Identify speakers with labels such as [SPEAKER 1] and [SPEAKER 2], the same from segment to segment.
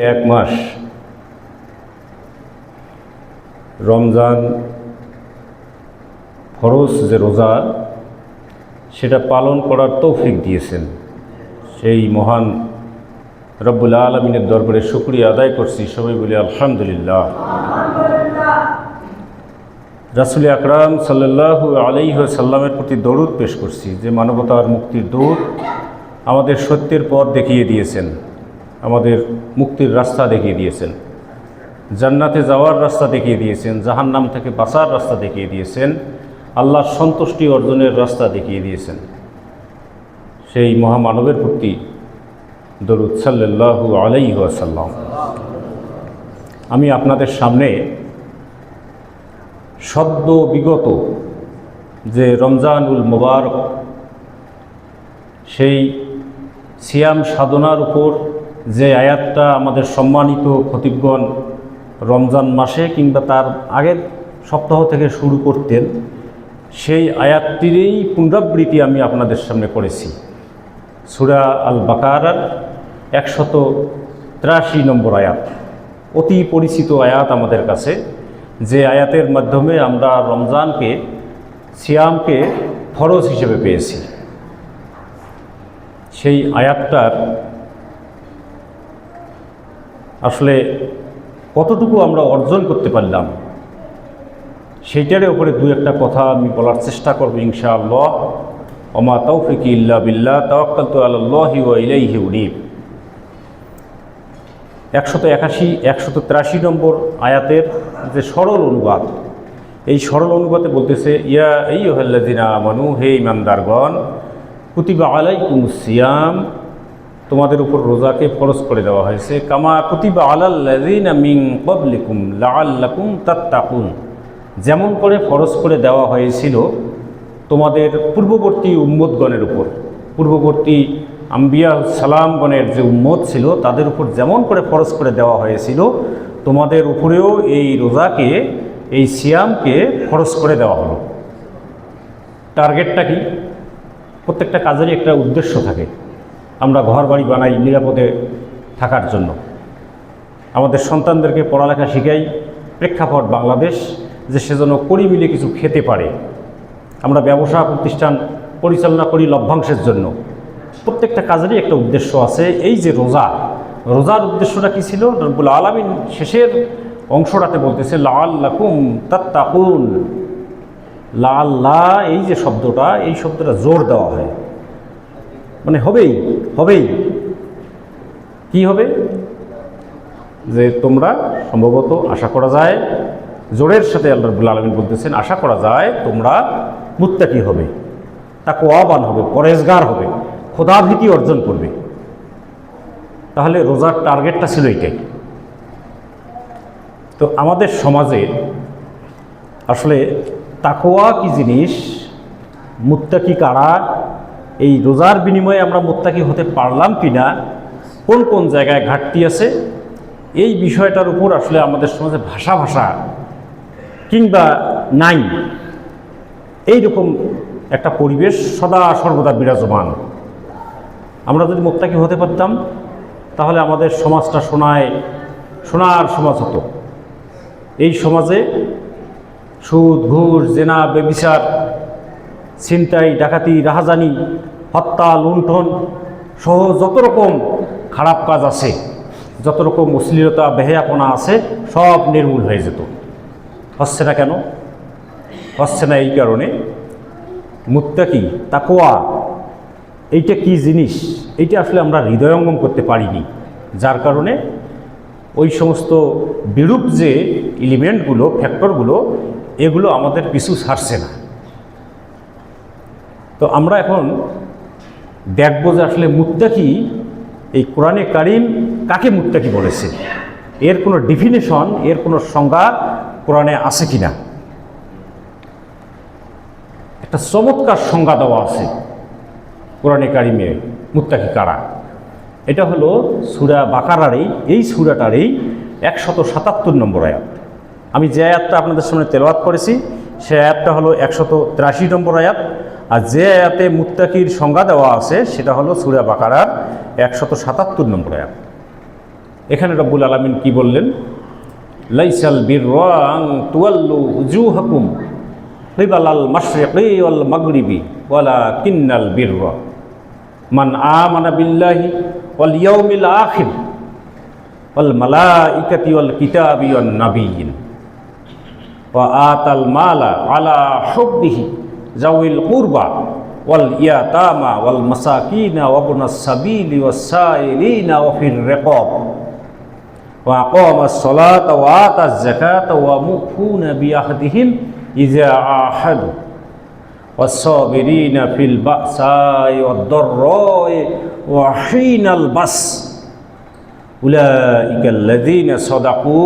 [SPEAKER 1] এক মাস রমজান ফরজ যে রোজা সেটা পালন করার তৌফিক দিয়েছেন। সেই মহান রব্বুল আলামিনের দরবারে শুকরিয়া আদায় করছি। সবাই বলি আলহামদুলিল্লাহ। রাসূল আকরাম সাল্লাল্লাহু আলাইহি ওয়াসাল্লামের প্রতি দরুদ পেশ করছি, যে মানবতার মুক্তির দূত আমাদের সত্যের পথ দেখিয়ে দিয়েছেন, আমাদের মুক্তির রাস্তা দেখিয়ে দিয়েছেন, জান্নাতে যাওয়ার রাস্তা দেখিয়ে দিয়েছেন, জাহান্নাম থেকে বাঁচার রাস্তা দেখিয়ে দিয়েছেন, আল্লাহর সন্তুষ্টি অর্জনের রাস্তা দেখিয়ে দিয়েছেন। সেই মহামানবের প্রতি দরুদ সাল্লাল্লাহু আলাইহি ওয়াসাল্লাম। আমি আপনাদের সামনে সদ্য বিগত যে রমজানুল মুবারক, সেই সিয়াম সাধনার উপর যে আয়াতটা আমাদের সম্মানিত খতিবগণ রমজান মাসে কিংবা তার আগের সপ্তাহ থেকে শুরু করতেন, সেই আয়াতটিরই পুনরাবৃত্তি আমি আপনাদের সামনে করেছি। সূরা আল বাকারার 183 নম্বর আয়াত, অতি পরিচিত আয়াত আমাদের কাছে, যে আয়াতের মাধ্যমে আমরা রমজানকে, সিয়ামকে ফরজ হিসেবে পেয়েছি। সেই আয়াতটার আসলে কতটুকু আমরা অর্জন করতে পারলাম, সেইটার উপরে দু একটা কথা আমি বলার চেষ্টা করব ইনশাআল্লাহ। ওমা তাওফিকি ইল্লা বিল্লাহ, তাওয়াক্কালতু আলাল্লাহি ওয়া ইলাইহি উনীব। 183 নম্বর আয়াতের যে সরল অনুবাদ, এই সরল অনুবাদে বলতেছে, ইয়া আইয়ুহাল্লাযিনা আমানু, হে ঈমানদারগণ, কুতিবা আলাইকুমুস সিয়াম, তোমাদের উপর রোজাকে ফরজ করে দেওয়া হয়েছে, কামা কুতিবা আলাল্লাযিনা মিন ক্বাবলিকুম লাআল্লাকুম তাত্তাকুন, যেমন করে ফরজ করে দেওয়া হয়েছিল তোমাদের পূর্ববর্তী উম্মতগণের উপর, পূর্ববর্তী আম্বিয়া সালামগণের যে উম্মত ছিল তাদের উপর যেমন করে ফরজ করে দেওয়া হয়েছিল, তোমাদের উপরেও এই রোজাকে, এই সিয়ামকে ফরজ করে দেওয়া হলো। টার্গেটটা কি? প্রত্যেকটা কাজেরই একটা উদ্দেশ্য থাকে। আমরা ঘর বাড়ি বানাই নিরাপদে থাকার জন্য, আমাদের সন্তানদেরকে পড়ালেখা শিখাই, প্রেক্ষাপট বাংলাদেশ, যে সেজন্য করি মিলে কিছু খেতে পারে। আমরা ব্যবসা প্রতিষ্ঠান পরিচালনা করি লভ্যাংশের জন্য। প্রত্যেকটা কাজেরই একটা উদ্দেশ্য আছে। এই যে রোজা, রোজার উদ্দেশ্যটা কী ছিল? রব্বুল আলামিন শেষের অংশটাতে বলতেছে লাআল্লাকুম তাত্তাকুন। লাআল্লাহ, এই যে শব্দটা, এই শব্দটা জোর দেওয়া হয়, মানে হবেই হবেই। কি হবে? যে তোমরা সম্ভবত, আশা করা যায়, জোরের সাথে আল্লাহ রাব্বুল আলামিন বলতেছেন, আশা করা যায় তোমরা মুত্তাকি হবে, তাকওয়াবান হবে, পরেজগার হবে, খোদাভীতি অর্জন করবে। তাহলে রোজার টার্গেটটা ছিল এইটাই। তো আমাদের সমাজে আসলে তাকওয়া কি জিনিস, মুত্তাকি কারা, এই রোজার বিনিময়ে আমরা মুত্তাকি হতে পারলাম কি না, কোন কোন জায়গায় ঘাটতি আছে, এই বিষয়টার উপর আসলে আমাদের সমাজে ভাষা কিংবা নাই, এইরকম একটা পরিবেশ সদা সর্বদা বিরাজমান। আমরা যদি মুত্তাকি হতে পারতাম তাহলে আমাদের সমাজটা সোনার সমাজ হতো। এই সমাজে সুদ, ঘুষ, জেনা, ব্যভিচার, ছিনতাই, ডাকাতি, রাহাজানি, হত্যা, লুণ্ঠন সহ যত রকম খারাপ কাজ আছে, যত রকম অশ্লীলতা, বেহায়াপনা আছে, সব নির্মূল হয়ে যেত। হচ্ছে না কেন? হচ্ছে না এই কারণে, মুত্তাকি, তাকওয়া, এইটা কি জিনিস, এইটা আসলে আমরা হৃদয়ঙ্গম করতে পারিনি, যার কারণে ওই সমস্ত বিরূপ যে এলিমেন্টগুলো, ফ্যাক্টরগুলো, এগুলো আমাদের পিছু ছাড়ছে না। তো আমরা এখন দেখব যে আসলে মুত্তাকি, এই কোরআনে কারিম কাকে মুত্তাকি বলেছে, এর কোনো ডেফিনেশন, এর কোনো সংজ্ঞা কোরআনে আছে কিনা। একটা চমৎকার সংজ্ঞা দেওয়া আছে কোরআনে কারিমে মুত্তাকি কারা। এটা হলো সূরা বাকারারই, এই সূরাটারই 177 নম্বর আয়াত। আমি যে আয়াতটা আপনাদের সামনে তেলাওয়াত করেছি, সে আয়াতটা হলো 183 নম্বর আয়াত, আর যে আয়াতে মুত্তাকির সংজ্ঞা দেওয়া আছে সেটা হলো সূরা বাকারার 177 নম্বর আয়াত। এখানে রব্বুল আলামিন কি বললেন? লাইসাল বিররা আন তুওয়াল্লু উজুহাকুম কিবালাল মাশরিকি ওয়াল মাগরিবি ওয়ালাকিন্নাল বিররা মান আমানা বিল্লাহি ওয়াল ইয়াউমিল আখির ওয়াল মালাইকাতি ওয়াল কিতাবি ওয়ান নাবিয়্যিন ওয়া আতাল মালা আলা হুব্বিহি যাওয়িল কুরবা ওয়াল ইয়াতামা ওয়াল মাসাকিনা ওয়া ইবনাস সাবিলি ওয়াস সাইলিনা ওয়া ফির রিকাব ওয়া আকামাস সালাতা ওয়া আতাজ যাকাতা ওয়া মুফুনা বিআহদিহিম ইযা আহাদু ওয়াস সাবিরিনা ফিল বাসাই ওয়াদ দাররাই ওয়া হিনাল বাস উলাইকা আল্লাযীনা সাদাকু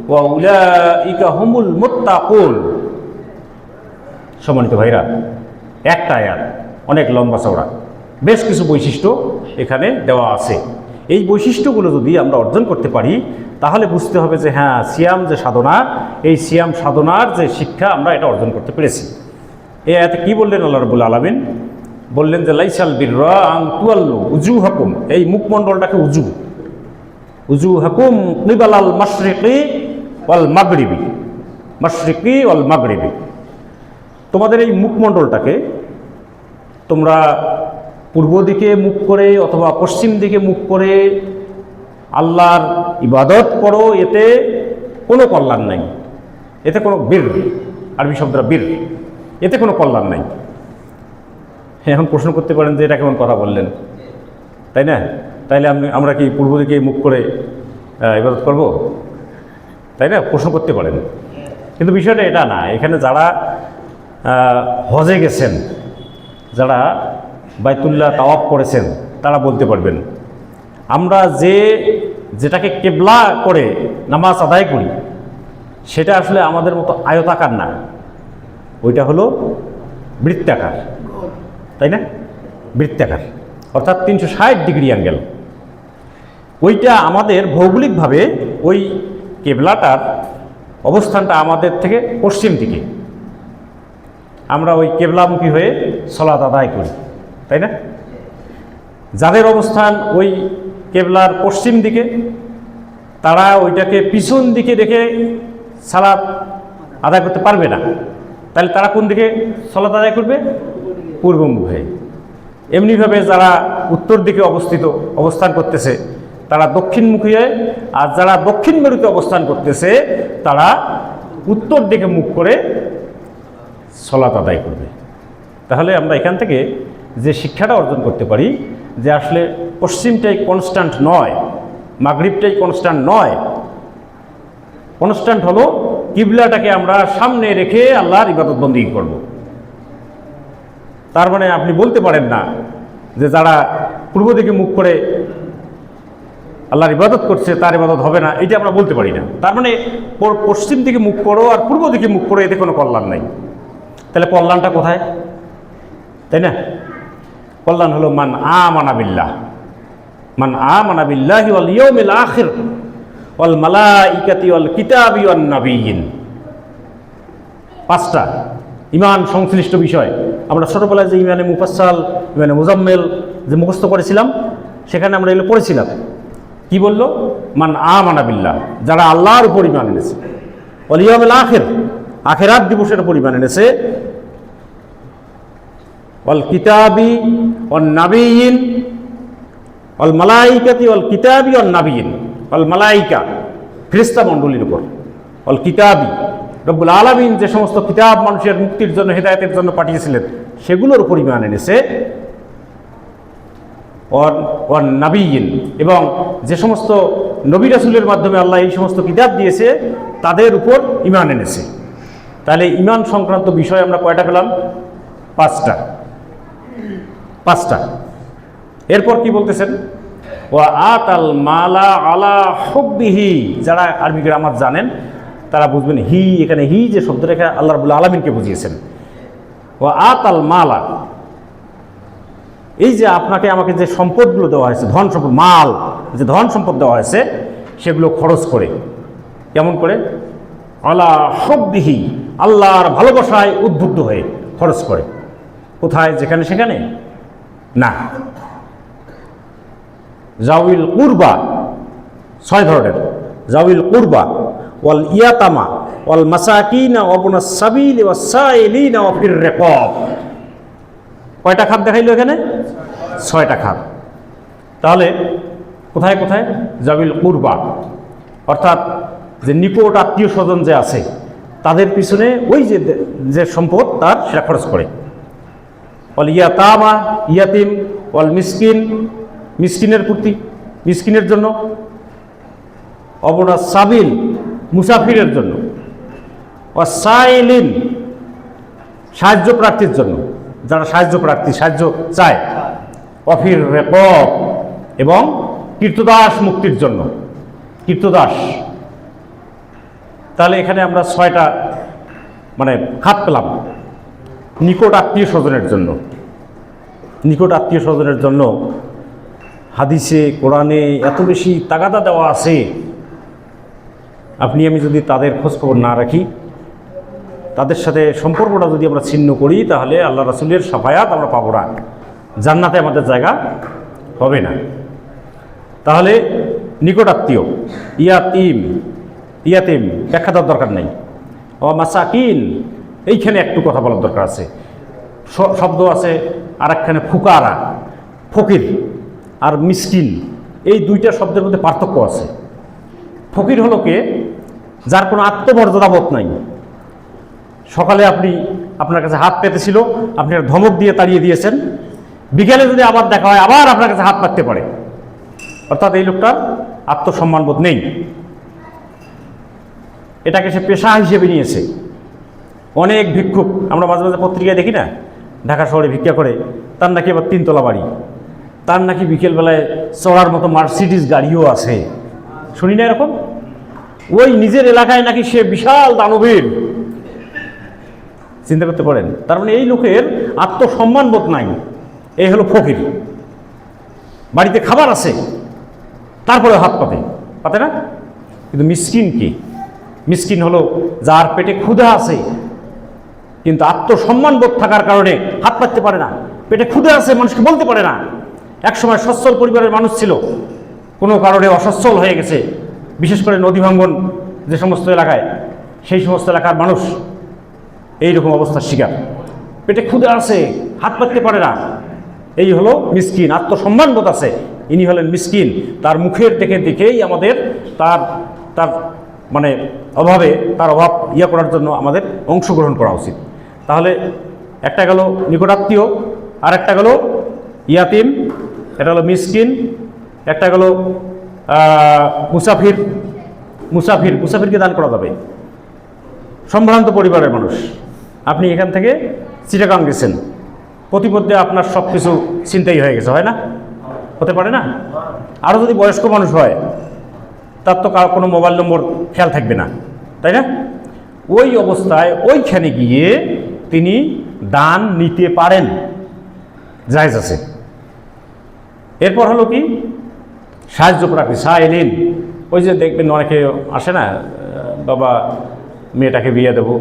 [SPEAKER 1] ওয়া উলাইকা হুমুল মুত্তাকুন। সম্মানিত ভাইরা, একটা আয়াত অনেক লম্বা চওড়া, বেশ কিছু বৈশিষ্ট্য এখানে দেওয়া আছে। এই বৈশিষ্ট্যগুলো যদি আমরা অর্জন করতে পারি তাহলে বুঝতে হবে যে হ্যাঁ, সিয়াম যে সাধনা, এই সিয়াম সাধনার যে শিক্ষা আমরা এটা অর্জন করতে পেরেছি। এই আয়াতে কি বললেন আল্লাহ রাব্বুল আলামিন? বললেন যে লাইসাল বিররা আন তুওয়াল্লু উজুহাকুম, এই মুখমণ্ডলটাকে উজুহাকুম কিবালাল মাশরিকি ওয়াল মাগরিবি, মাশরিকি ওয়াল মাগরিবি, তোমাদের এই মুখমণ্ডলটাকে তোমরা পূর্ব দিকে মুখ করে অথবা পশ্চিম দিকে মুখ করে আল্লাহর ইবাদত করো, এতে কোনো কল্যাণ নাই, এতে কোনো বীর, আরবি শব্দটা বীর, এতে কোনো কল্যাণ নাই। এখন প্রশ্ন করতে পারেন যে এটা কেমন কথা বললেন, তাই না? তাইলে আমরা কি পূর্ব দিকে মুখ করে ইবাদত করব, তাই না? প্রশ্ন করতে পারেন। কিন্তু বিষয়টা এটা না। এখানে যারা হজে গেছেন, যারা বাইতুল্লাহ তাওয়াফ করেছেন, তারা বলতে পারবেন আমরা যেটাকে কেবলা করে নামাজ আদায় করি সেটা আসলে আমাদের মতো আয়তাকার না, ওইটা হলো বৃত্তাকার, তাই না? বৃত্তাকার অর্থাৎ 360 ডিগ্রি অ্যাঙ্গেল। ওইটা আমাদের ভৌগোলিকভাবে ওই কেবলাটার অবস্থানটা আমাদের থেকে পশ্চিম দিকে, আমরা ওই কেবলামুখী হয়ে সালাত আদায় করি, তাই না? যাদের অবস্থান ওই কেবলার পশ্চিম দিকে তারা ওইটাকে পিছন দিকে রেখে সালাত আদায় করতে পারবে না। তাহলে তারা কোন দিকে সালাত আদায় করবে? পূর্বমুখে। এমনিভাবে যারা উত্তর দিকে অবস্থান করতেছে তারা দক্ষিণমুখী হয়, আর যারা দক্ষিণ মেরুতে অবস্থান করতেছে তারা উত্তর দিকে মুখ করে সালাত আদায় করবে। তাহলে আমরা এখান থেকে যে শিক্ষাটা অর্জন করতে পারি যে আসলে পশ্চিমটাই কনস্ট্যান্ট নয়, মাগরিবটাই কনস্ট্যান্ট নয়। কনস্ট্যান্ট হলো কিবলাটাকে আমরা সামনে রেখে আল্লাহর ইবাদত বন্দেগী করব। তার মানে আপনি বলতে পারেন না যে যারা পূর্ব দিকে মুখ করে আল্লাহর ইবাদত করছে তার ইবাদত হবে না, এটা আমরা বলতে পারি না। তার মানে পশ্চিম দিকে মুখ করো আর পূর্ব দিকে মুখ করো, এতে কোনো কল্যাণ নাই। তাহলে কল্যাণটা কোথায়, তাই না? কল্যাণ হলো মান আমানা বিল্লাহ, মান আমানা বিল্লাহি ওয়াল ইয়াউমিল আখির ওয়াল মালাইকাতি ওয়াল কিতাবি ওয়ান নাবিয়্যিন। 5টা ঈমান সংশ্লিষ্ট বিষয়। আমরা ছোটবেলায় যে ঈমানে মুফাসসাল, ঈমানে মুজাম্মেল যে মুখস্থ করেছিলাম সেখানে আমরা এগুলো পড়েছিলাম। কি বলল? মান আমানা বিল্লাহ, যারা আল্লাহর উপর ঈমান এনেছে, ওয়াল ইয়াউমিল আখির, আখিরাত দিবসের উপর ঈমান এনেছে, ওয়াল কিতাবি ওয়ান নাবিয়্যিন ওয়াল মালাইকাতি ওয়াল কিতাবি ওয়ান নাবিয়্যিন, ওয়াল মালাইকা ফেরেশতা মণ্ডলীর উপর, ওয়াল কিতাবি রব্বুল আলামিন যে সমস্ত কিতাব মানুষের মুক্তির জন্য হেদায়েতের জন্য পাঠিয়েছিলেন সেগুলোর উপর ঈমান এনেছে, ওয়ান নাবিয়্যিন এবং যে সমস্ত নবী রাসূলের মাধ্যমে আল্লাহ এই সমস্ত কিতাব দিয়েছে তাদের উপর ঈমান এনেছে। তাহলে ঈমান সংক্রান্ত বিষয় আমরা কয়টা পেলাম? 5টা। এরপর কি বলতেছেন? ওয়া আতাল মালা আলা হুব্বিহি, যারা আরবি গ্রামার জানেন তারা বুঝবেন হি, এখানে হি যে শব্দটা এখানে আল্লাহ রাব্বুল আলামিনকে বুঝিয়েছেন। ওয়া আতাল মালা, এই যে আপনাকে আমাকে যে সম্পদগুলো দেওয়া হয়েছে, ধন সম্পদ, মাল, যে ধন সম্পদ দেওয়া হয়েছে সেগুলো খরচ করে, কেমন করে? আলা হুব্বিহি, আল্লাহর ভালোবাসায় উদ্বুদ্ধ হয়ে খরচ করে। কোথায়? যেখানে সেখানে না। যাওয়িল কুরবা, ছয় ধরনের, জাউল কুরবা ওয়াল ইয়াতামা ওয়াল মাসাকিনা ওয়া ইবনাস সাবিল ওয়াস সাইলিনা ওয়া ফির রিকাব। কয়টা খাত দেখাইলো এখানে? ছয়টা খাত। তাহলে কোথায় কোথায়? জাউল কুরবা অর্থাৎ যে নিকট আত্মীয় স্বজন যে আছে তাদের পিছনে ওই যে সম্পদ তার সেটা খরচ করে। ওয়াল ইয়াতামা ইয়াতিম, ওয়াল মিসকিন মিসকিনের প্রতি মিসকিনের জন্য, অবনা সাবিল মুসাফিরের জন্য, ওয়াসাইলিন সাহায্য প্রার্থীর জন্য, যারা সাহায্য প্রার্থী সাহায্য চায়, অফির রেকব এবং কীর্তদাস মুক্তির জন্য, কীর্তদাস। তাহলে এখানে আমরা ছয়টা মানে খাত পেলাম। নিকট আত্মীয় স্বজনের জন্য, নিকট আত্মীয় স্বজনের জন্য হাদিসে কোরআনে এত বেশি তাগাদা দেওয়া আছে, আপনি আমি যদি তাদের খোঁজখবর না রাখি, তাদের সাথে সম্পর্কটা যদি আমরা ছিন্ন করি, তাহলে আল্লাহ রাসূলের শাফায়াত আমরা পাবো না, জান্নাতে আমাদের জায়গা হবে না। তাহলে নিকট আত্মীয়, ইয়াতিম, ইয়াতিম ব্যাখ্যা দেওয়ার দরকার নেই। ও মাসাকিন, এইখানে একটু কথা বলার দরকার আছে। শব্দ আছে আর একখানে ফুকারা, ফকির আর মিসকিন, এই দুইটা শব্দের মধ্যে পার্থক্য আছে। ফকির হলো কে? যার কোনো আত্মমর্যাদাবোধ নাই। সকালে আপনার কাছে হাত পেতেছিল, আপনি ধমক দিয়ে তাড়িয়ে দিয়েছেন, বিকেলে যদি আবার দেখা হয় আবার আপনার কাছে হাত পাততে পারে, অর্থাৎ এই লোকটার আত্মসম্মানবোধ নেই। এটাকে সে পেশা হিসেবে নিয়েছে। অনেক ভিক্ষুক আমরা মাঝে মাঝে পত্রিকায় দেখি না, ঢাকা শহরে ভিক্ষা করে, তার নাকি আবার 3 তলা বাড়ি, তার নাকি বিকেলবেলায় চড়ার মতো মার্সিডিজ গাড়িও আছে, শুনি না এরকম? ওই নিজের এলাকায় নাকি সে বিশাল দানবীর। চিন্তা করতে পারেন? তার মানে এই লোকের আত্মসম্মানবোধ নাই। এই হলো ফকির। বাড়িতে খাবার আছে, তারপরে হাত পাতে না। কিন্তু মিসকিন কি? মিসকিন হলো যার পেটে ক্ষুধা আছে, কিন্তু আত্মসম্মানবোধ থাকার কারণে হাত পাততে পারে না। পেটে ক্ষুধা আছে, মানুষকে বলতে পারে না। একসময় সচ্ছল পরিবারের মানুষ ছিল, কোনো কারণে অসচ্ছল হয়ে গেছে, বিশেষ করে নদী ভাঙ্গন যে সমস্ত এলাকায়, সেই সমস্ত এলাকার মানুষ এইরকম অবস্থার শিকার। পেটে ক্ষুধা আছে, হাত পাততে পারে না, এই হলো মিসকিন। আত্মসম্মানবোধ আছে, ইনি হলেন মিসকিন। তার মুখের দেখেই আমাদের তার মানে তার অভাব করার জন্য আমাদের অংশগ্রহণ করা উচিত। তাহলে একটা গেল নিকটাত্মীয়, আর একটা গেল ইয়াতিম, এটা হলো মিসকিন, একটা গেল মুসাফিরকে দান করা যাবে। সম্ভ্রান্ত পরিবারের মানুষ, আপনি এখান থেকে চিটাগাং গেছেন, প্রতিপদে আপনার সব কিছু চিন্তাই হয়ে গেছে, হয় না? হতে পারে না? আরও যদি বয়স্ক মানুষ হয়, তার তো কোনো মোবাইল নম্বর খেয়াল থাকবে না, তাই না? ওই অবস্থায় ওইখানে গিয়ে তিনি দান নিতে পারেন, জায়েজ আছে। এরপর হলো কি? সাহায্য প্রার্থী, সাইলিন। ওই যে দেখবেন অনেকে আসে না, বাবা মেয়েটাকে বিয়ে দেবো,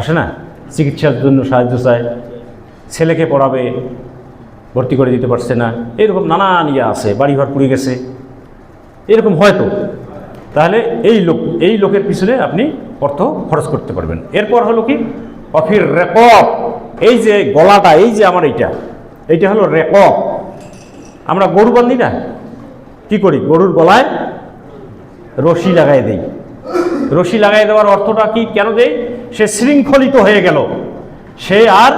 [SPEAKER 1] আসে না, চিকিৎসার জন্য সাহায্য চায়, ছেলেকে পড়াবে, ভর্তি করে দিতে পারছে না, এরকম নানান আছে, বাড়িঘর পুড়ে গেছে, এরকম হয়তো। তাহলে এই লোকের পিছনে আপনি অর্থ খরচ করতে পারবেন। এরপর হলো কি? অফির রেকব, এই যে গলাটা, এই যে আমার এইটা হলো রেকব। আমরা গরু বান্ধি না, কি করি? গরুর গলায় রশি লাগাই দেই। রশি লাগাই দেওয়ার অর্থটা কি? কেন দেই? সে শৃঙ্খলিত হয়ে গেল, সে আর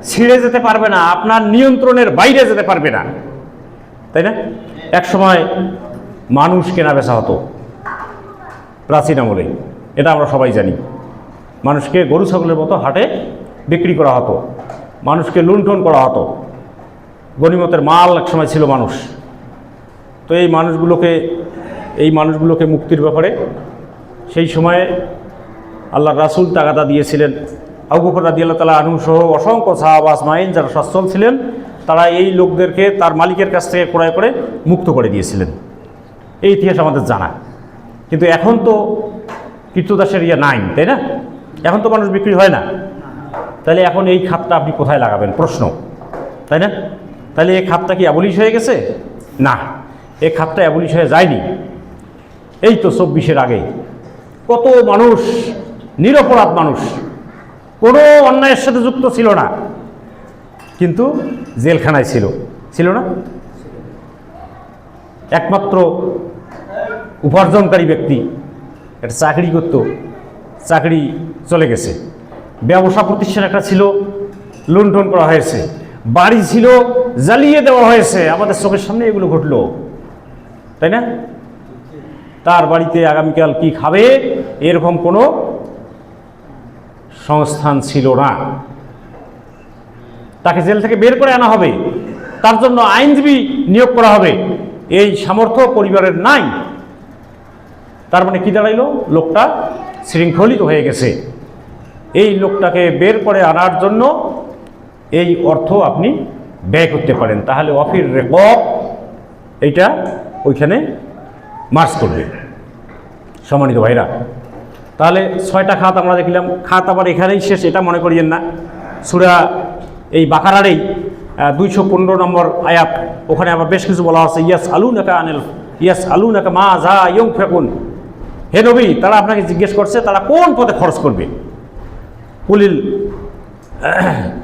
[SPEAKER 1] ছিঁড়ে যেতে পারবে না, আপনার নিয়ন্ত্রণের বাইরে যেতে পারবে না, তাই না? এক সময় মানুষ কেনা বেচা হতো প্রাচীন আমলে, এটা আমরা সবাই জানি। মানুষকে গরু ছাগলের মতো হাটে বিক্রি করা হতো, মানুষকে লুণ্ঠন করা হতো, গনিমতের মাল এক সময় ছিল মানুষ। তো এই মানুষগুলোকে মুক্তির ব্যাপারে সেই সময়ে আল্লাহ রাসূল তাগাদা দিয়েছিলেন। আবু বকর রাদিয়াল্লাহু তাআলা আনহু সহ অসংখ্য সাহাবা আজমাইন যারা সচ্ছল ছিলেন, তারা এই লোকদেরকে তার মালিকের কাছ থেকে ক্রয় করে মুক্ত করে দিয়েছিলেন। এই ইতিহাস আমাদের জানা। কিন্তু এখন তো কীর্তদাসের নাই, তাই না? এখন তো মানুষ বিক্রি হয় না। তাহলে এখন এই খাতটা আপনি কোথায় লাগাবেন? প্রশ্ন, তাই না? তাহলে এই খাতটা কি অ্যাবলিশ হয়ে গেছে? না, এই খাতটা অ্যাবলিশ হয়ে যায়নি। এই তো 24-এর আগে কত মানুষ, নিরপরাধ মানুষ, কোনো অন্যায়ের সাথে যুক্ত ছিল না, কিন্তু জেলখানায় ছিল না? একমাত্র উপার্জনকারী ব্যক্তি একটা চাকরি করত, চাকরি চলে গেছে। ব্যবসা প্রতিষ্ঠান একটা ছিল, লুণ্ঠন করা হয়েছে। বাড়ি ছিল, জ্বালিয়ে দেওয়া হয়েছে। আমাদের চোখের সামনে এগুলো ঘটলো, তাই না? তার বাড়িতে আগামীকাল কি খাবে এরকম কোনো সংস্থান ছিল না। তাকে জেল থেকে বের করে আনা হবে, তার জন্য আইনজীবী নিয়োগ করা হবে, এই সামর্থ্য পরিবারের নাই। তার মানে কি দাঁড়াইলো? লোকটা শৃঙ্খলিত হয়ে গেছে। এই লোকটাকে বের করে আনার জন্য এই অর্থ আপনি ব্যয় করতে পারেন, তাহলে অফির রেকর্ড এইটা ওইখানে মার্চ করবে। সম্মানিত ভাইরা, তাহলে 6টা খাত আমরা দেখলাম। খাত আবার এখানেই শেষ এটা মনে করিয়েন না। সূরা এই বাকারারই 215 নম্বর আয়াত, ওখানে আবার বেশ কিছু বলা আছে। ইয়াস আলুনাকা মা যা ইউনফিকুন, হে নবী, তারা আপনাকে জিজ্ঞেস করছে তারা কোন পথে খরচ করবে। কুলিল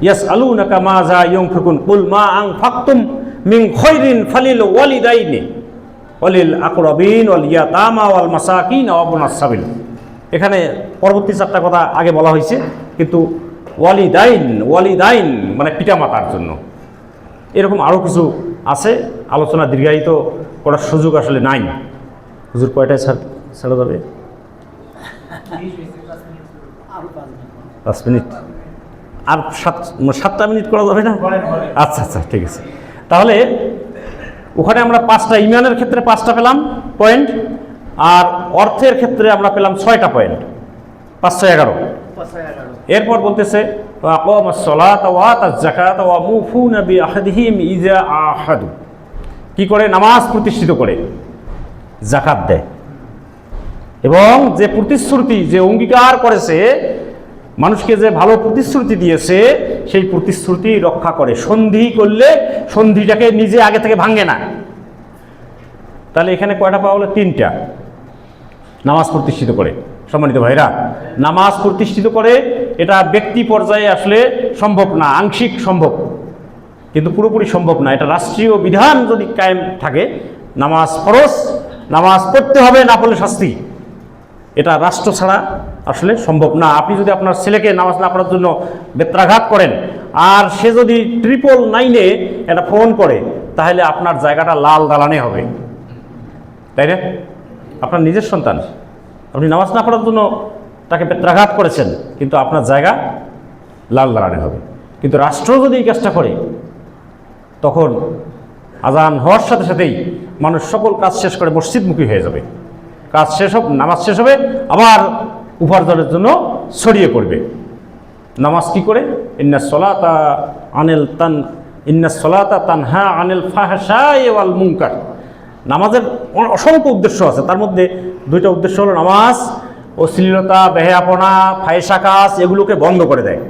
[SPEAKER 1] ইয়াস আলুনাকা মা যা ইউনফিকুন কুল মা আনফাকতুম মিন খায়রিন ফালিল ওয়ালিদাইনি ওয়ালিল আকরাবিন ওয়াল ইয়াতামা ওয়াল মাসাকিন ওয়া ইবনাস সাবিল। এখানে পরবর্তী 4টা কথা আগে বলা হয়েছে, কিন্তু ওয়ালিদাইন মানে পিতামাতার জন্য। এরকম আরও কিছু আছে, আলোচনা দীর্ঘায়িত করার সুযোগ আসলে নাই। হুজুর কয়টায় ছাড়া যাবে? 5 মিনিট আর 7টা মিনিট করা যাবে না? আচ্ছা আচ্ছা, ঠিক আছে। তাহলে ওখানে আমরা 5টা, ইমানের ক্ষেত্রে 5টা পেলাম পয়েন্ট, আর অর্থের ক্ষেত্রে আমরা পেলাম 6টা পয়েন্ট, 5 6 11। এরপর বলতেছে কি করে? নামাজ প্রতিষ্ঠিত করে, যাকাত দেয়, এবং যে প্রতিশ্রুতি, যে অঙ্গীকার করেছে, মানুষকে যে ভালো প্রতিশ্রুতি দিয়েছে, সেই প্রতিশ্রুতি রক্ষা করে। সন্ধি করলে সন্ধিটাকে নিজে আগে থেকে ভাঙে না। তাহলে এখানে কয়টা পাওয়া হলো? 3টা। নামাজ প্রতিষ্ঠিত করে। সম্মানিত ভাইরা, নামাজ প্রতিষ্ঠিত করে, এটা ব্যক্তি পর্যায়ে আসলে সম্ভব না, আংশিক সম্ভব, কিন্তু পুরোপুরি সম্ভব না। এটা রাষ্ট্রীয় বিধান যদি কায়েম থাকে, নামাজ ফরজ, নামাজ পড়তে হবে, না পড়লে শাস্তি। এটা রাষ্ট্র ছাড়া আসলে সম্ভব না। আপনি যদি আপনার ছেলেকে নামাজ না পড়ার জন্য বেত্রাঘাত করেন, আর সে যদি 999-এ একটা ফোন করে, তাহলে আপনার জায়গাটা লাল দালানে হবে, তাই না? আপনার নিজের সন্তান, আপনি নামাজ না পড়ার জন্য তাকে বেত্রাঘাত করেছেন, কিন্তু আপনার জায়গা লাল দালানে হবে। কিন্তু রাষ্ট্র যদি এই কাজটা করে, তখন আজান হওয়ার সাথে সাথেই মানুষ সকল কাজ শেষ করে মসজিদমুখী হয়ে যাবে। কাজ শেষ হোক, নামাজ শেষ হবে, আবার উপার্জনের জন্য ছড়িয়ে পড়বে। নামাজ কি করে? ইন্নাস সালাতা তানহা আনিল ফাহশাই ওয়াল মুনকার। নামাজের অসংখ্য উদ্দেশ্য আছে, তার মধ্যে 2টা উদ্দেশ্য হলো নামাজ অশ্লীলতা, বেহায়াপনা, ফায়সা কাজ এগুলোকে বন্ধ করে দেয়।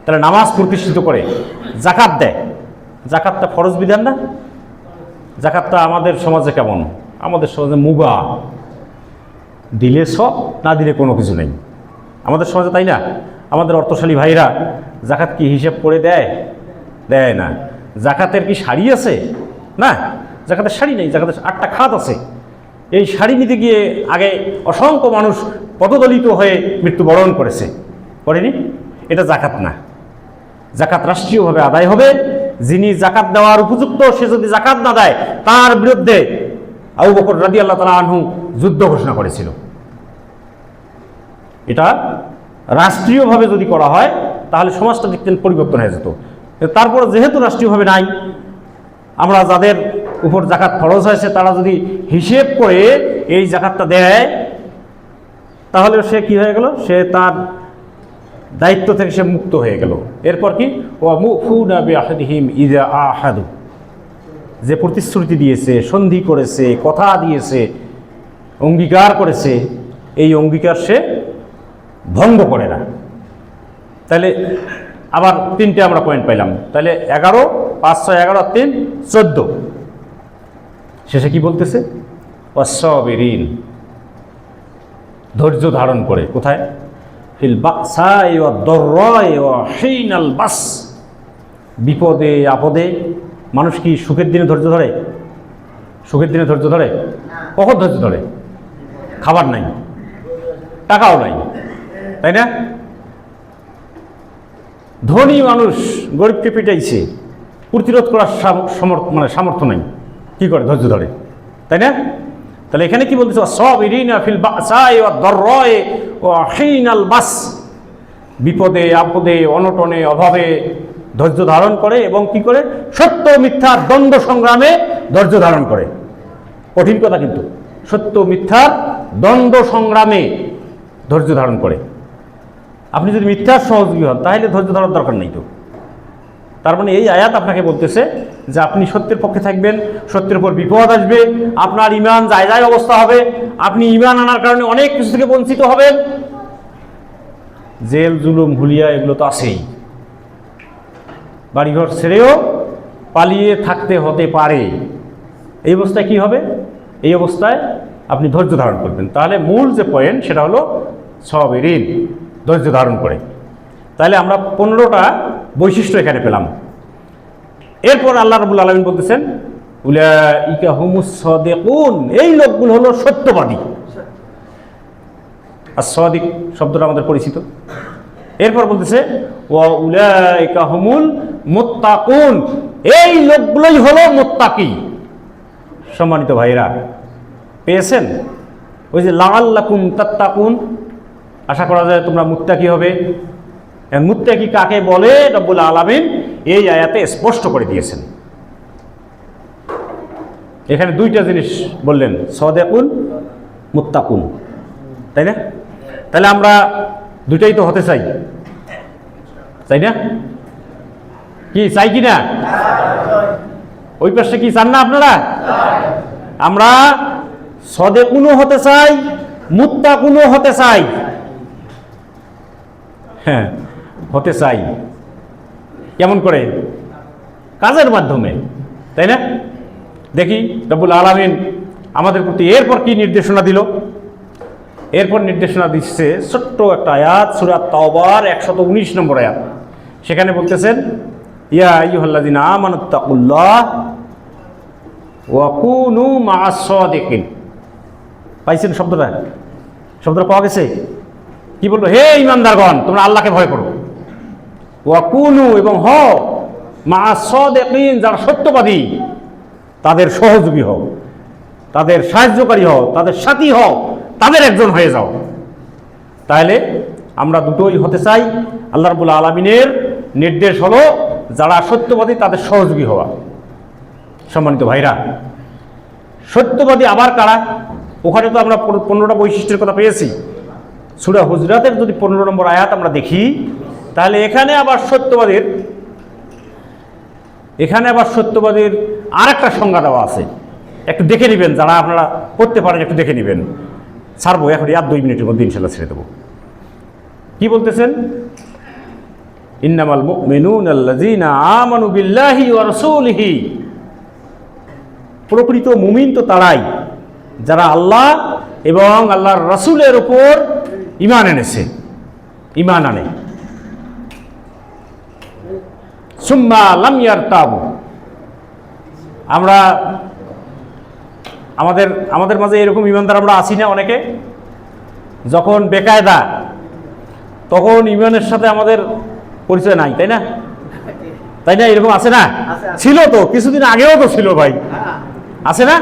[SPEAKER 1] তাহলে নামাজ প্রতিষ্ঠিত করে। যাকাত দেয়। যাকাতটা ফরজ বিধান না? যাকাতটা আমাদের সমাজে কেমন? আমাদের সমাজে মুগা, দিলে সব, না দিলে কোনো কিছু নেই আমাদের সমাজে, তাই না? আমাদের অর্থশালী ভাইরা যাকাত কি হিসেব করে দেয়? দেয় না। যাকাতের কি শাড়ি আছে? না, যাকাতের শাড়ি নেই। যাকাতের 8টা খাত আছে। এই শাড়ি নিতে গিয়ে আগে অসংখ্য মানুষ পদদলিত হয়ে মৃত্যুবরণ করেছে, করেনি? এটা যাকাত না। যাকাত রাষ্ট্রীয়ভাবে আদায় হবে। যিনি যাকাত দেওয়ার উপযুক্ত, সে যদি যাকাত না দেয়, তার বিরুদ্ধে আবু বকর রাদিয়াল্লাহু তাআলা আনহু যুদ্ধ ঘোষণা করেছিল। এটা রাষ্ট্রীয়ভাবে যদি করা হয়, তাহলে সমাজটা দেখতেন পরিবর্তন হয়ে যেত। তারপর যেহেতু রাষ্ট্রীয়ভাবে নাই, আমরা যাদের উপর যাকাত ফরজ হয়েছে, তারা যদি হিসেব করে এই যাকাতটা দেয়, তাহলে সে কি হয়ে গেল? সে তার দায়িত্ব থেকে সে মুক্ত হয়ে গেল। এরপর কি? ওয়া মুফুনা বিআহদিহিম ইযা আহাদু। যে প্রতিশ্রুতি দিয়েছে, সন্ধি করেছে, কথা দিয়েছে, অঙ্গীকার করেছে, এই অঙ্গীকার সে ভঙ্গ করে না। তাহলে আবার 3টে আমরা পয়েন্ট পাইলাম। তাহলে 11, 5 6 11 3 14। শেষে কি বলতেছে? ওয়াস-সাবিরিন, ধৈর্য ধারণ করে। কোথায়? ফিল বাসাই ওয়াদ-দাররাই ওয়া হিনাল বাস, বিপদে আপদে। মানুষ কি সুখের দিনে ধৈর্য ধরে? সুখের দিনে ধৈর্য ধরে? কখন ধৈর্য ধরে? খাবার নাই, টাকাও নাই, তাই না? ধনী মানুষ গরিবকে পিটাইছে, প্রতিরোধ করার সামর্থ্য নাই, কি করে? ধৈর্য ধরে, তাই না? তাহলে এখানে কি বলতেছে? সাবিরিনা ফিল বাসাই ওয়াদ-দাররাই ওয়া হিনাল বাস, বিপদে আপদে অনটনে অভাবে ধৈর্য ধারণ করে এবং কি করে? সত্য মিথ্যার দ্বন্দ্ব সংগ্রামে ধৈর্য ধারণ করে। কঠিন কথা কিন্তু, সত্য মিথ্যার দ্বন্দ্ব সংগ্রামে ধৈর্য ধারণ করে। আপনি যদি মিথ্যার সহযোগী হন তাহলে ধৈর্য ধরার দরকার নেই তো। তার মানে এই আয়াত আপনাকে বলতেছে যে আপনি সত্যের পক্ষে থাকবেন, সত্যের উপর বিপদ আসবে, আপনার ঈমান যায় যায় অবস্থা হবে, আপনি ঈমান আনার কারণে অনেক কিছু থেকে বঞ্চিত হবেন। জেল জুলুম হুলিয়া এগুলো তো আছেই, বাড়িঘর ছেড়েও পালিয়ে থাকতে হতে পারে। এই অবস্থায় কি হবে? এই অবস্থায় আপনি ধৈর্য ধারণ করবেন। তাহলে মূল যে পয়েন্ট সেটা হলো সাবিরিন, ধৈর্য ধারণ করে। তাহলে আমরা 15টা বৈশিষ্ট্য এখানে পেলাম। এরপর আল্লাহ রাব্বুল আলামিন বলতেছেন উলাইকা হুমুস সাদিকুন, এই লোকগুলো হলো সত্যবাদী। আর সাদিক শব্দটা আমাদের পরিচিত। এরপর বলতেছে ওয়া উলাইকা হুমুল মুত্তাকুন, এই লোকগুলোই হলো মুত্তাকি। সম্মানিত ভাইরা, পেয়েছেন? ওই যে লাআল্লাকুম তাত্তাকুন, আশা করা যায় তোমরা মুত্তাকি হবে। মুত্তাকি কাকে বলে রব্বুল আলামিন এই আয়াতে স্পষ্ট করে দিয়েছেন। এখানে দুইটা জিনিস বললেন, সাদিকুন, মুত্তাকুন, তাই না? তাহলে আমরা দুটাই তো হতে চাই, তাই না? কি চাই কি না? ওই পাশে কি চান না আপনারা? আমরা সাদিকুনও হতে চাই, মুত্তাকুনও হতে চাই। হ্যাঁ, হতে চাই। কেমন করে? কাজের মাধ্যমে, তাই না? দেখি রব্বুল আলামিন আমাদের প্রতি এরপর কি নির্দেশনা দিল। এরপর নির্দেশনা দিচ্ছে ছোট্ট একটা আয়াত, সূরা তাওবার 119 নম্বর আয়াত। সেখানে বলতেছেন ইয়া আইয়ুহাল্লাযিনা আমানুত্তাকুল্লাহ ওয়া কুনু মা'আস সাদিকিন। পাইছেন শব্দটা? শব্দটা পাওয়া গেছে? কি বলবো? হে ঈমানদারগণ, তোমরা আল্লাহকে ভয় করো। ওয়া কুনু, এবং হও, মা'আস সাদিকিন, যারা সত্যবাদী তাদের সহযোগী হও, তাদের সাহায্যকারী হও, তাদের সাথী হও, তাদের একজন হয়ে যাও। তাহলে আমরা দুটোই হতে চাই। আল্লাহ রাব্বুল আলামিনের নির্দেশ হলো যারা সত্যবাদী তাদের সহযোগী হওয়া। সম্মানিত ভাইরা, সত্যবাদী আবার কারা? ওখানে তো আমরা 15টা বৈশিষ্ট্যের কথা পেয়েছি। সূরা হুজরাতের যদি 15 নম্বর আয়াত আমরা দেখি, তাহলে এখানে আবার সত্যবাদীর আর একটা সংজ্ঞা দেওয়া আছে। একটু দেখে নেবেন, যারা আপনারা পড়তে পারেন একটু দেখে নেবেন। ছাড়বো এখন, আর 2 মিনিটের মধ্যে ইনশাল্লাহ ছেড়ে দেবো। কি বলতেছেন? ইন্নামাল মুমিনুনা আল্লাযীনা আমানু বিল্লাহি ওয়া রাসূলিহি, প্রকৃত মুমিন তো তারাই যারা আল্লাহ এবং আল্লাহর রাসূলের উপর ঈমান এনেছে, ঈমান আনে। সুম্মা লাম ইয়ারতাবু, আমরা আমাদের মাঝে এরকম ঈমানদার আমরা আছি না অনেকে? যখন বেকায়দা তখন ঈমানের সাথে আমাদের পরিচয় নাই, তাই না? তাই না? এরকম আছে না? ছিল তো, কিছুদিন আগেও তো ছিল ভাই, আছে না?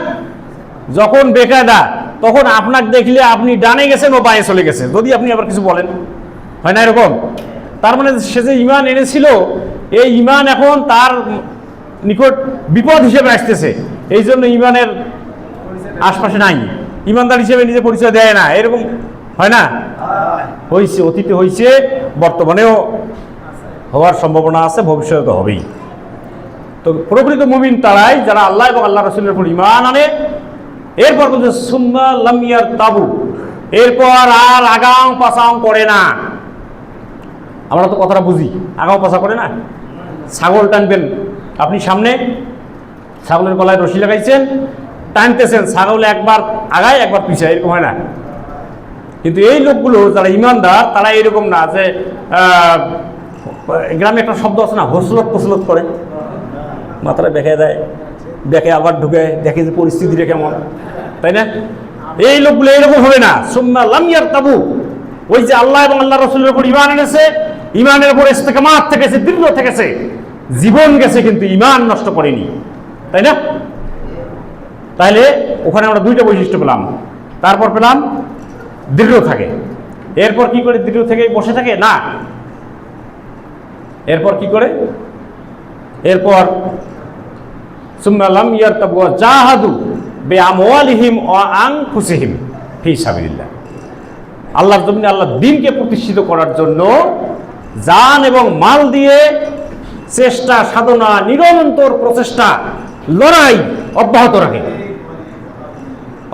[SPEAKER 1] যখন বেকায়দা তখন আপনাকে দেখলে আপনি ডানে গেছেন ও বাঁয়ে চলে গেছে, যদি আপনি আবার কিছু বলেন, হয় না এরকম? তার মানে সে যে ঈমান এনেছিল, এই ঈমান এখন তার নিকট বিপদ হিসেবে আসতেছে। এই জন্য ঈমানের আশপাশে নাই, ঈমানদার হিসেবে নিজে পরিচয় দেয় না। এরকম হয় না? হয়েছে, অতীতে হয়েছে, বর্তমানেও হওয়ার সম্ভাবনা আছে, ভবিষ্যতে তো হবেই। তো প্রকৃত মুমিন তারাই যারা আল্লাহ এবং আল্লাহ রাসূলের উপর ঈমান আনে। এরপর বলছে সুম্মা লাম ইয়ারতাবু, এরপর আর আগাম পাছাও করে না। আমরা তো কথাটা বুঝি, আগাও পাছা করে না। ছাগল টানবেন আপনি, সামনে ছাগলের গলায় রশি লাগাইছেন, টানতেছেন, ছাগল একবার আগায় একবার পিছায়, এরকম হয় না। কিন্তু এই লোকগুলো যারা ইমানদার তারা এরকম না যে গ্রামে একটা শব্দ আছে না, হোসলত পোসলত করে, মাথাটা বেঁকে দেয়, দেখে আবার ঢুকে, দেখে যে পরিস্থিতিটা কেমন, তাই না? এই লোকগুলো এইরকম হবে না। সুম্মা লাম ইয়ারতাবু, ওই যে আল্লাহ এবং আল্লাহ রাসূলের উপর ঈমান এনেছে, ঈমানের উপর ইস্তেকামাত থেকেছে, দৃঢ় থেকেছে, জীবন গেছে কিন্তু ঈমান নষ্ট করেনি, তাই না? তাহলে ওখানে আমরা দুইটা বৈশিষ্ট্য পেলাম। তারপর পেলাম দৃঢ় থাকে। এরপর কি করে দৃঢ় থেকে বসে থাকে না, এরপর কি করে, এরপর সুম্মা লাম ইয়ারতাবু ওয়া জাহাদু বিআমওয়ালিহিম ওয়া আনফুসিহিম ফি সাবিলিল্লাহ। আল্লাহর জমিনে আল্লাহর দ্বীনকে প্রতিষ্ঠিত করার জন্য জান এবং মাল দিয়ে চেষ্টা সাধনা, নিরন্তর প্রচেষ্টা, লড়াই অব্যাহত রাখে,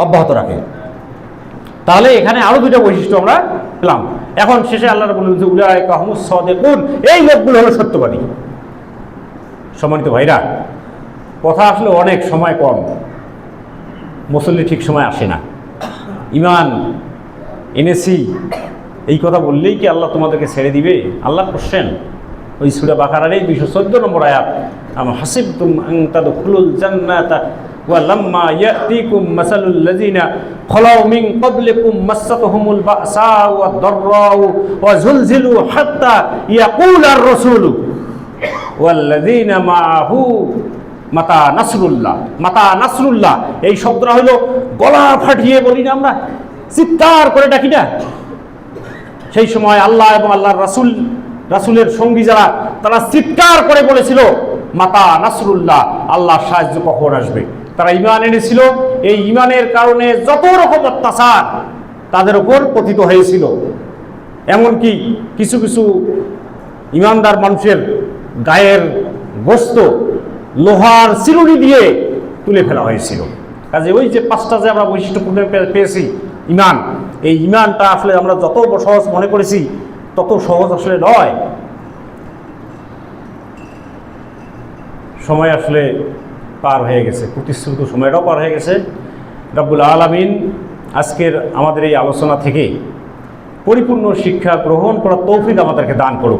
[SPEAKER 1] অব্যাহত রাখে। তাহলে এখানে আরো দুইটা বৈশিষ্ট্য আমরা পেলাম। এখন শেষে আল্লাহ বললেন যে উলাইকা হুমুস সাদিকুন, এই লোকগুলো হলো সত্যবাদী। সম্মানিত ভাইরা, কথা আসলে অনেক, সময় কম, মুসল্লি ঠিক সময় আসে না। ঈমান এনেছি এই কথা বললেই কি আল্লাহ তোমাদেরকে ছেড়ে দিবে? আল্লাহ কোশ্চেন ওই সূরা বাকারার 214 নম্বর আয়াত, আম হাসিবতুম আন তাদখুলুল জান্নাতা ওয়া লাম্মা ইয়াতিকুম মাসালুল লাযিনা খালাউ মিন ক্বাবলিকুম মাসাতুহুমুল বাসাউ ওয়াদ দাররাউ ওয়া যুলজিলু হাত্তা ইয়াকুলার রাসূলু ওয়াল লাযিনা মাআহু মাতা নাসরুল্লাহ। মাতা নাসরুল্লাহ এই শব্দটা হলো গলা ফাটিয়ে বলি না আমরা, চিৎকার করে ডাকি না? সেই সময় আল্লাহ এবং আল্লাহর রাসূল, রাসূলের সঙ্গী যারা, তারা চিৎকার করে বলেছিল মাতা নাসরুল্লাহ, আল্লাহর সাহায্য কখন আসবে। তারা ঈমান এনেছিল, এই ঈমানের কারণে যত রকম অত্যাচার তাদের উপর পতিত হয়েছিল। এমনকি কিছু কিছু ঈমানদার মানুষের গায়ের গোশত লোহার চিরুনি দিয়ে তুলে ফেলা হয়েছিল। কাজে ওই যে পাঁচটা যে আমরা বৈশিষ্ট্য পেয়েছি ঈমান, এই ঈমানটা আসলে আমরা যত সহজ মনে করেছি তত সহজ আসলে নয়। সময় আসলে পার হয়ে গেছে, প্রতিশ্রুত সময়টাও পার হয়ে গেছে। রব্বুল আলামিন আজকের আমাদের এই আলোচনা থেকে পরিপূর্ণ শিক্ষা গ্রহণ করার তৌফিক আমাদেরকে দান করুক।